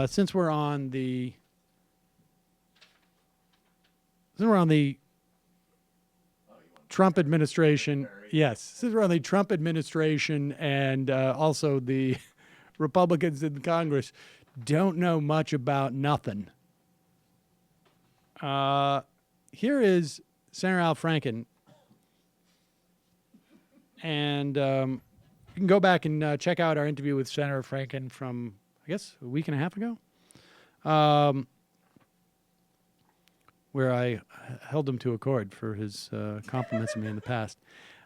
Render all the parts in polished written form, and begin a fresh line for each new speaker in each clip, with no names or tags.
since we're on the Trump administration, yes, since we're on the Trump administration and also the Republicans in Congress don't know much about nothing. Here is Senator Al Franken, and you can go back and check out our interview with Senator Franken from, I guess, a week and a half ago, where I held him to accord for his compliments of me in the past.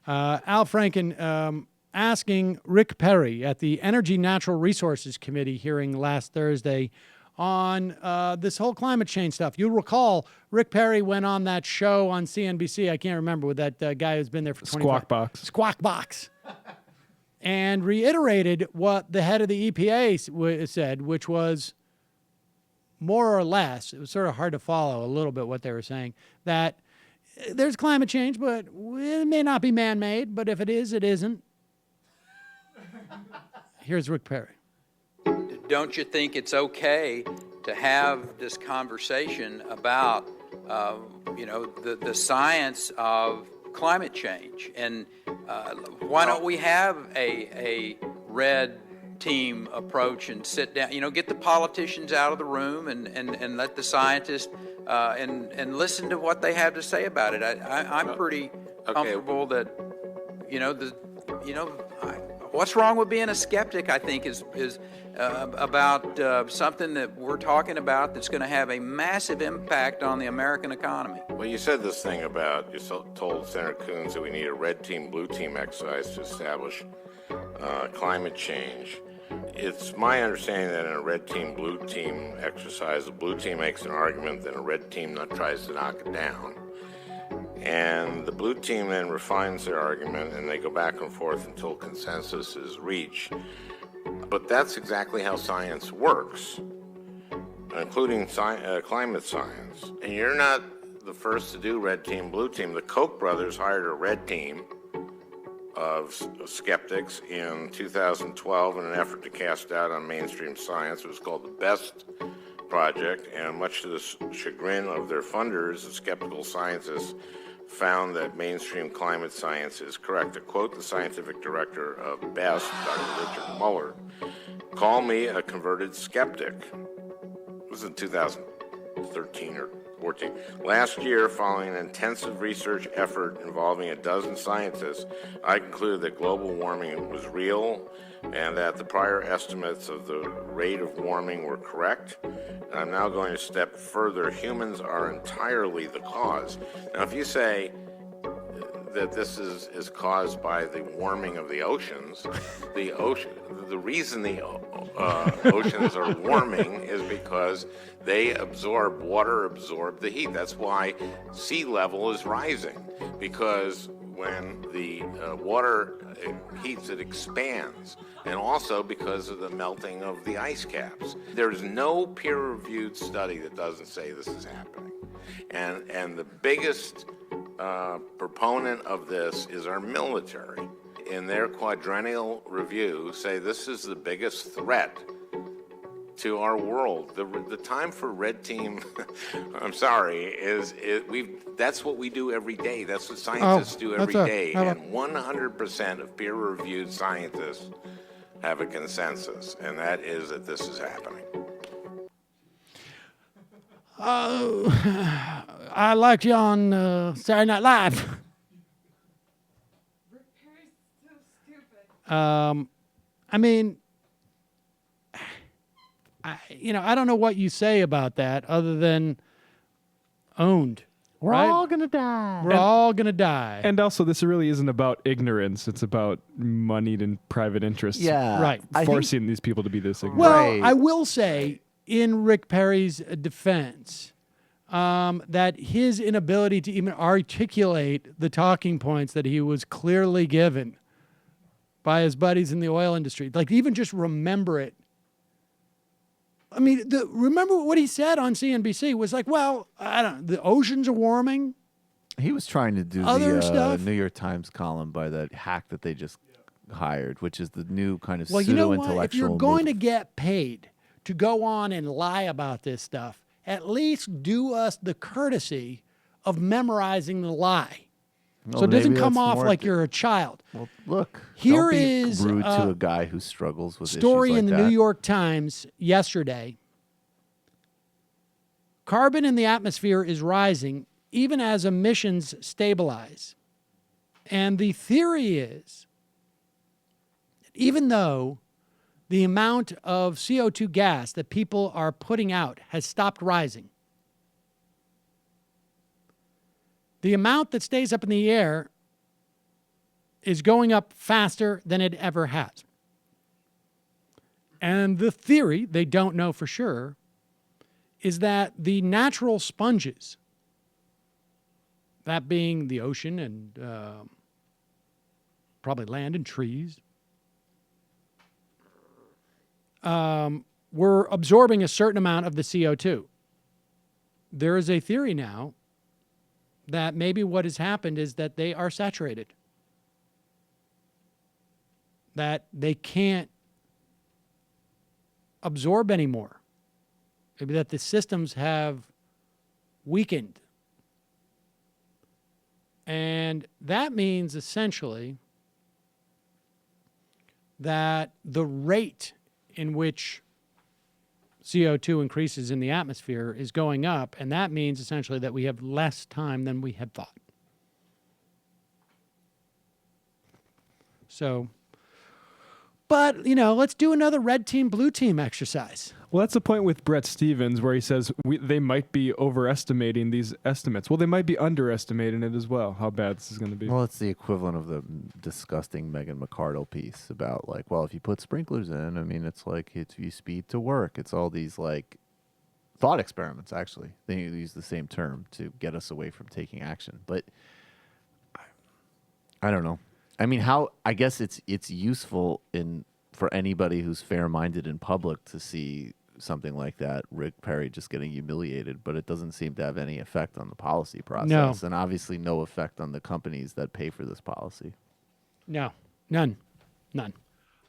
Al Franken asking Rick Perry at the Energy Natural Resources Committee hearing last Thursday on this whole climate change stuff. You'll recall Rick Perry went on that show on CNBC, I can't remember, with that guy who's been there for 25 Squawk Box. And reiterated what the head of the EPA said, which was more or less, it was sort of hard to follow a little bit what they were saying, that there's climate change, but it may not be man-made, but if it is, it isn't. Here's Rick Perry.
Don't you think it's okay to have this conversation about, the science of climate change? And why don't we have a red team approach and sit down, get the politicians out of the room and let the scientists and listen to what they have to say about it. I'm pretty comfortable that, what's wrong with being a skeptic, I think, is about something that we're talking about that's going to have a massive impact on the American economy.
Well, you said this thing about, you told Senator Coons that we need a red team, blue team exercise to establish climate change. It's my understanding that in a red team, blue team exercise, the blue team makes an argument, then a red team tries to knock it down. And the blue team then refines their argument, and they go back and forth until consensus is reached. But that's exactly how science works, including climate science. And you're not the first to do red team, blue team. The Koch brothers hired a red team of skeptics in 2012 in an effort to cast doubt on mainstream science. It was called the BEST Project, and much to the chagrin of their funders, the skeptical scientists found that mainstream climate science is correct. To quote the scientific director of BEST, Dr. Richard Muller, "Call me a converted skeptic." It was in 2013 or 14. Last year, following an intensive research effort involving a dozen scientists, I concluded that global warming was real and that the prior estimates of the rate of warming were correct. And I'm now going a step further. Humans are entirely the cause. Now, if you say that this is caused by the warming of the oceans, the reason the oceans are warming is because water absorb the heat. That's why sea level is rising, because when the water heats, it expands, and also because of the melting of the ice caps. There's no peer-reviewed study that doesn't say this is happening. And the biggest proponent of this is our military. In their quadrennial review, say this is the biggest threat to our world. The time for red team, I'm sorry, that's what we do every day. That's what scientists do every day. And 100% of peer-reviewed scientists have a consensus, and that is that this is happening.
I liked you on Saturday Night Live.
Rick Perry's so stupid.
I mean, I don't know what you say about that other than owned.
We're all going to die.
We're all going to die.
And also, this really isn't about ignorance. It's about moneyed and private interests.
Yeah.
Right.
Forcing these people to be this ignorant.
Well,
Right.
I will say, in Rick Perry's defense, that his inability to even articulate the talking points that he was clearly given by his buddies in the oil industry, like even just remember it. I mean, remember what he said on CNBC was like, well, I don't know, the oceans are warming.
He was trying to do
Other
the
stuff?
New York Times column by the hack that they just hired, which is the new kind of
Well, you know
pseudo-intellectual
what? If you're going to
movement.
get paid to go on and lie about this stuff, at least do us the courtesy of memorizing the lie.
Well,
So it doesn't
maybe
come
that's
off
more
like
th-
you're a child.
Well, look.
Here
don't be
is,
rude to a guy who struggles with
Story
issues like
in the
that.
New York Times yesterday. Carbon in the atmosphere is rising even as emissions stabilize. And the theory is, even though the amount of CO2 gas that people are putting out has stopped rising, the amount that stays up in the air is going up faster than it ever has. And the theory, they don't know for sure, is that the natural sponges, that being the ocean and probably land and trees, were absorbing a certain amount of the CO2. There is a theory now that maybe what has happened is that they are saturated, that they can't absorb anymore. Maybe that the systems have weakened. And that means essentially that the rate in which CO2 increases in the atmosphere is going up, and that means essentially that we have less time than we had thought. So, but, you know, let's do another red team, blue team exercise.
Well, that's the point with Brett Stevens where he says they might be overestimating these estimates. Well, they might be underestimating it as well, how bad this is going to be.
Well, it's the equivalent of the disgusting Megan McArdle piece about, like, well, if you put sprinklers in, I mean, it's like it's you speed to work. It's all these, like, thought experiments, actually. They use the same term to get us away from taking action. But I don't know. I mean, I guess it's useful for anybody who's fair-minded in public to see something like that, Rick Perry just getting humiliated, but it doesn't seem to have any effect on the policy process, and obviously no effect on the companies that pay for this policy.
No, none.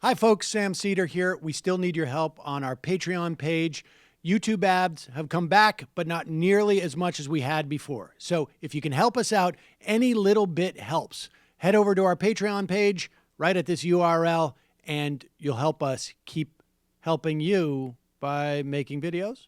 Hi, folks. Sam Seder here. We still need your help on our Patreon page. YouTube ads have come back, but not nearly as much as we had before. So if you can help us out, any little bit helps. Head over to our Patreon page right at this URL, and you'll help us keep helping you by making videos